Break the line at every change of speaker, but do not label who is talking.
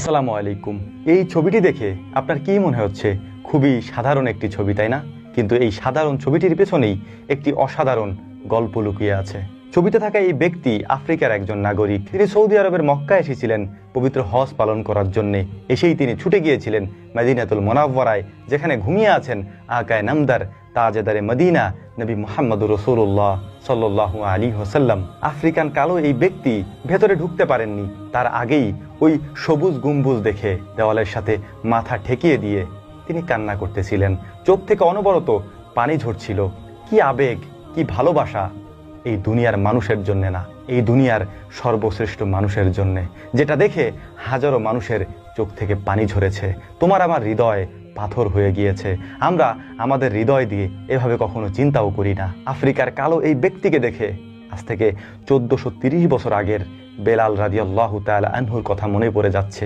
আসসালামু আলাইকুম। এই ছবিটি দেখে আপনার কি মনে হচ্ছে? খুবই সাধারণ একটি ছবি, তাই না? কিন্তু এই সাধারণ ছবিটির পেছনেই একটি অসাধারণ গল্প লুকিয়ে আছে। ছবিতে থাকা এই ব্যক্তি আফ্রিকার একজন নাগরিক। তিনি সৌদি আরবের মক্কা এসেছিলেন পবিত্র হজ পালন করার জন্যে। এসেই তিনি ছুটে গিয়েছিলেন মদিনাতুল মুনাওয়ারায়, যেখানে ঘুমিয়ে আছেন আকায়ে নামদার তাজেদারে মদিনা নবী মুহাম্মদুর রাসূলুল্লাহ সাল্লাল্লাহু আলাইহি ওয়াসাল্লাম। আফ্রিকান কালো এই ব্যক্তি ভেতরে ঢুকতে পারেননি, তার আগেই ওই সবুজ গম্বুজ দেখে দেওয়ালের সাথে মাথা ঠেকিয়ে দিয়ে তিনি কান্না করতেছিলেন। চোখ থেকে অনবরত পানি ঝরছিল। কি আবেগ, কি ভালোবাসা! এই দুনিয়ার মানুষের জন্য না, এই দুনিয়ার সর্বশ্রেষ্ঠ মানুষের জন্যে, যেটা দেখে হাজারো মানুষের চোখ থেকে পানি ঝরেছে। তোমার আমার হৃদয় পাথর হয়ে গিয়েছে। আমরা আমাদের হৃদয় দিয়ে এভাবে কখনো চিন্তাও করি না। আফ্রিকার কালো এই ব্যক্তিকে দেখে আজ থেকে 1430 বছর আগের বেলাল রাদিয়াল্লাহু তাআলা আনহুর কথা মনে পড়ে যাচ্ছে।